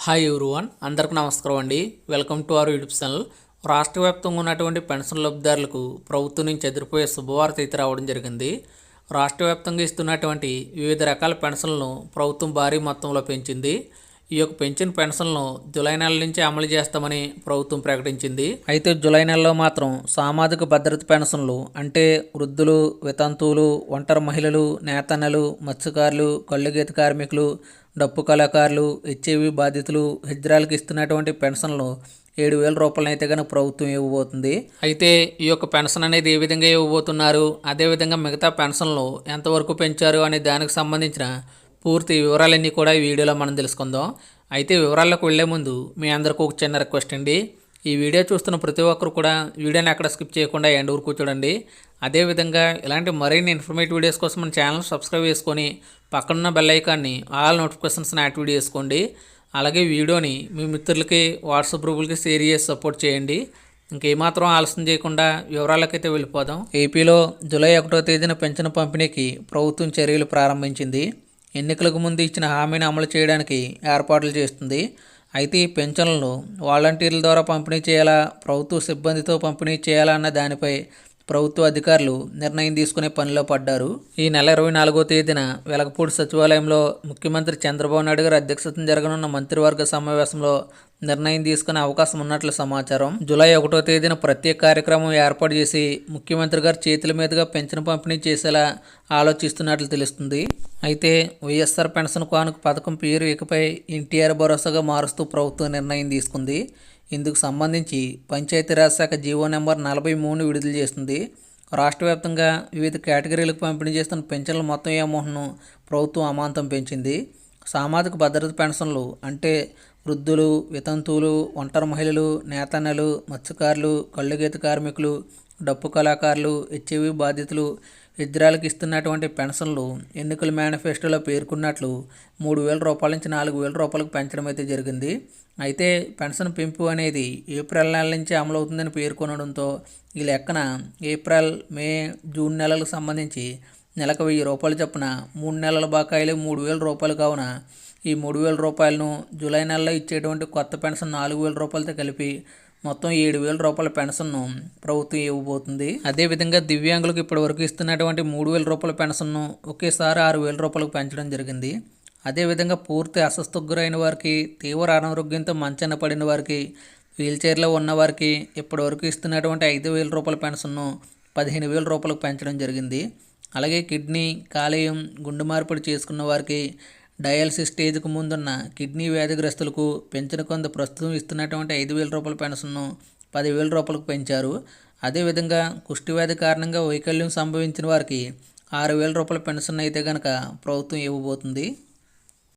Hi everyone, అందరికీ నమస్కారం అండి. Welcome to our YouTube channel. రాష్ట్ర వ్యాప్తంగా ఉన్నటువంటి పెన్షన్ లబ్ధిదారులకు ప్రభుత్వం నుంచి ఎదురుపోయే శుభవార్త అయితే రావడం జరిగింది. రాష్ట్ర వ్యాప్తంగా ఇస్తున్నటువంటి వివిధ రకాల పెన్షన్లను ప్రభుత్వం భారీ మొత్తంలో పెంచింది. ఈ యొక్క పెంచిన పెన్షన్లను జూలై నెల నుంచి అమలు చేస్తామని ప్రభుత్వం ప్రకటించింది. అయితే జూలై నెలలో మాత్రం సామాజిక భద్రత పెన్షన్లు అంటే వృద్ధులు, వితంతువులు, ఒంటరి మహిళలు, నేతన్నలు, మత్స్యకారులు, కళ్ళుగీత కార్మికులు, డప్పు కళాకారులు, హెచ్ఐవి బాధితులు, హిజ్రాలకు ఇస్తున్నటువంటి పెన్షన్లు 7,000 రూపాయలను అయితే కనుక ప్రభుత్వం ఇవ్వబోతుంది. అయితే ఈ యొక్క పెన్షన్ అనేది ఏ విధంగా ఇవ్వబోతున్నారు, అదేవిధంగా మిగతా పెన్షన్లు ఎంతవరకు పెంచారు అనే దానికి సంబంధించిన పూర్తి వివరాలన్నీ కూడా ఈ వీడియోలో మనం తెలుసుకుందాం. అయితే వివరాల్లోకి వెళ్లే ముందు మీ అందరికీ ఒక చిన్న రిక్వెస్ట్ అండి. ఈ వీడియో చూస్తున్న ప్రతి ఒక్కరు కూడా వీడియోని ఎక్కడ స్కిప్ చేయకుండా ఎండ్ వరకు చూడండి. అదేవిధంగా ఇలాంటి మరిన్ని ఇన్ఫర్మేటివ్ వీడియోస్ కోసం మన ఛానల్ సబ్స్క్రైబ్ చేసుకొని పక్కనున్న బెల్ ఐకాన్ని ఆల్ నోటిఫికేషన్స్ని యాక్టివేట్ చేసుకోండి. అలాగే వీడియోని మీ మిత్రులకి, వాట్సాప్ గ్రూపులకి షేర్ చేసి సపోర్ట్ చేయండి. ఇంకేమాత్రం ఆలస్యం చేయకుండా వివరాలకైతే వెళ్ళిపోదాం. ఏపీలో జూలై 1వ తేదీన పెన్షన్ పంపిణీకి ప్రభుత్వం చర్యలు ప్రారంభించింది. ఎన్నికలకు ముందు ఇచ్చిన హామీని అమలు చేయడానికి ఏర్పాట్లు చేస్తుంది. అయితే ఈ పెన్షన్లను వాలంటీర్ల ద్వారా పంపిణీ చేయాలా, ప్రభుత్వ సిబ్బందితో పంపిణీ చేయాలా అన్న దానిపై ప్రభుత్వ అధికారులు నిర్ణయం తీసుకునే పనిలో పడ్డారు. ఈ నెల 24వ తేదీన వెలగపూడి సచివాలయంలో ముఖ్యమంత్రి చంద్రబాబు నాయుడు గారి అధ్యక్షతన జరగనున్న మంత్రివర్గ సమావేశంలో నిర్ణయం తీసుకునే అవకాశం ఉన్నట్లు సమాచారం. జూలై 1వ తేదీన ప్రత్యేక కార్యక్రమం ఏర్పాటు చేసి ముఖ్యమంత్రి గారి చేతుల మీదుగా పెన్షన్ పంపిణీ చేసేలా ఆలోచిస్తున్నట్లు తెలుస్తుంది. అయితే వైఎస్ఆర్ పెన్షన్ కానుక పథకం పేరు ఇకపై ఎన్టీఆర్ భరోసాగా మారుస్తూ ప్రభుత్వం నిర్ణయం తీసుకుంది. ఇందుకు సంబంధించి పంచాయతీరాజ్ శాఖ జీవో నెంబర్ 43 విడుదల చేస్తుంది. రాష్ట్ర వ్యాప్తంగా వివిధ కేటగిరీలకు పంపిణీ చేస్తున్న పెన్షన్ల మొత్తం అమౌంట్ను ప్రభుత్వం అమాంతం పెంచింది. సామాజిక భద్రత పెన్షన్లు అంటే వృద్ధులు, వితంతువులు, ఒంటరి మహిళలు, నేతన్నలు, మత్స్యకారులు, కళ్ళుగీత కార్మికులు, డప్పు కళాకారులు, హెచ్ఐవి బాధితులు, హిజ్రాలకు ఇస్తున్నటువంటి పెన్షన్లు ఎన్నికల మేనిఫెస్టోలో పేర్కొన్నట్లు 3,000 రూపాయల నుంచి 4,000 రూపాయలకు పెంచడం అయితే జరిగింది. అయితే పెన్షన్ పెంపు అనేది ఏప్రిల్ నెల నుంచి అమలవుతుందని పేర్కొనడంతో ఈ లెక్కన ఏప్రిల్, మే, జూన్ నెలలకు సంబంధించి నెలకు 1,000 రూపాయలు చొప్పున 3 నెలల బకాయిలు 3,000 రూపాయలు కావున ఈ 3,000 రూపాయలను జూలై నెలలో ఇచ్చేటువంటి కొత్త పెన్షన్ 4,000 రూపాయలతో కలిపి మొత్తం 7,000 రూపాయల పెన్షన్ను ప్రభుత్వం ఇవ్వబోతుంది. అదేవిధంగా దివ్యాంగులకు ఇప్పటివరకు ఇస్తున్నటువంటి 3,000 రూపాయల పెన్షన్ను ఒకేసారి 6,000 రూపాయలకు పెంచడం జరిగింది. అదేవిధంగా పూర్తి అస్వస్థకు గురైన వారికి, తీవ్ర అనారోగ్యంతో మంచాన పడిన వారికి, వీల్చైర్లో ఉన్నవారికి ఇప్పటివరకు ఇస్తున్నటువంటి 5,000 రూపాయల పెన్షన్ను 15,000 రూపాయలకు పెంచడం జరిగింది. అలాగే కిడ్నీ, కాలేయం, గుండె మార్పిడి చేసుకున్న వారికి, డయాలసిస్ స్టేజ్కు ముందున్న కిడ్నీ వ్యాధిగ్రస్తులకు పెంచిన కొంత ప్రస్తుతం ఇస్తున్నటువంటి 5,000 రూపాయల పెన్షన్ను 10,000 రూపాయలకు పెంచారు. అదేవిధంగా కుష్టి వ్యాధి కారణంగా వైకల్యం సంభవించిన వారికి 6,000 రూపాయల పెన్షన్ అయితే కనుక ప్రభుత్వం ఇవ్వబోతుంది.